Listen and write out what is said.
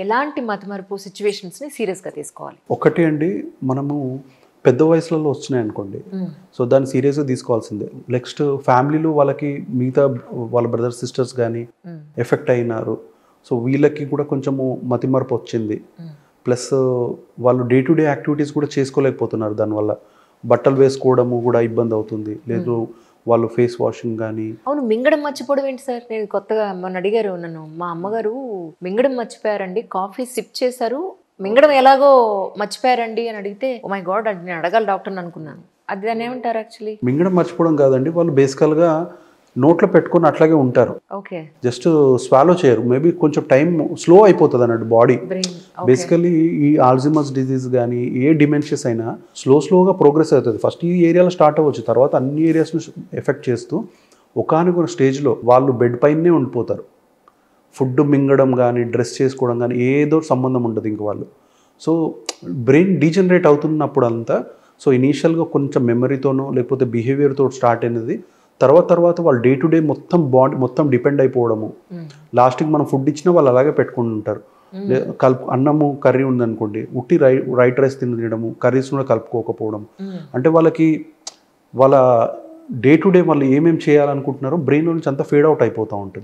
ఎలాంటి మతిమరుపు సిచ్యువేషన్స్ని సీరియస్గా తీసుకోవాలి? ఒకటి అండి, మనము పెద్ద వయసులలో వచ్చినాయి అనుకోండి, సో దాన్ని సీరియస్గా తీసుకోవాల్సిందే. నెక్స్ట్ ఫ్యామిలీలో వాళ్ళకి మిగతా వాళ్ళ బ్రదర్స్ సిస్టర్స్ కానీ ఎఫెక్ట్ అయినారు, సో వీళ్ళకి కూడా కొంచెము మతిమరుపు వచ్చింది. ప్లస్ వాళ్ళు డే టు డే యాక్టివిటీస్ కూడా చేసుకోలేకపోతున్నారు. దానివల్ల బట్టలు వేసుకోవడము కూడా ఇబ్బంది అవుతుంది. లేదు వాళ్ళు ఫేస్ వాషింగ్ కానీ. అవును, మింగడం మర్చిపోవడం ఏంటి సార్? నేను కొత్తగా మొన్న అడిగారు నన్ను, మా అమ్మగారు మింగడం మర్చిపోయారండి, కాఫీ సిప్ చేశారు, మింగడం ఎలాగో మర్చిపోయారండి అని అడిగితే, ఓ మై గాడ్, అది నేను అడగాలి డాక్టర్ని అనుకున్నాను. అది దాన్ని ఏమంటారు యాక్చువల్లీ? మింగడం మర్చిపోవడం కాదండి, వాళ్ళు బేసికల్గా నోట్లో పెట్టుకొని అట్లాగే ఉంటారు, ఓకే, జస్ట్ స్వాలో చేయరు. మేబీ కొంచెం టైం స్లో అయిపోతుంది అన్నట్టు బాడీ. బేసికలీ ఈ ఆల్జిమస్ డిజీజ్ కానీ ఏ డిమెన్షియస్ అయినా స్లోగా ప్రోగ్రెస్ అవుతుంది. ఫస్ట్ ఈ ఏరియాలో స్టార్ట్ అవ్వచ్చు, తర్వాత అన్ని ఏరియాస్ను ఎఫెక్ట్ చేస్తూ ఒకానొక స్టేజ్లో వాళ్ళు బెడ్ పైనే ఉండిపోతారు. ఫుడ్ మింగడం కానీ డ్రెస్ చేసుకోవడం కానీ ఏదో సంబంధం ఉండదు ఇంక వాళ్ళు. సో బ్రెయిన్ డీజనరేట్ అవుతున్నప్పుడు అంతా, సో ఇనీషియల్గా కొంచెం మెమరీతోనో లేకపోతే బిహేవియర్తో స్టార్ట్ అయినది, తర్వాత వాళ్ళు డే టు డే మొత్తం బాడీ మొత్తం డిపెండ్ అయిపోవడము. లాస్ట్కి మనం ఫుడ్ ఇచ్చినా వాళ్ళు అలాగే పెట్టుకుని ఉంటారు. అన్నము కర్రీ ఉందనుకోండి, ఉట్టి రైట్ రైస్ తినడము, కర్రీస్ కూడా కలుపుకోకపోవడం. అంటే వాళ్ళకి వాళ్ళ డే టు డే వాళ్ళు ఏమేమి చేయాలనుకుంటున్నారో బ్రెయిన్ నుంచి అంతా ఫేడ్ అవుట్ అయిపోతూ ఉంటుంది.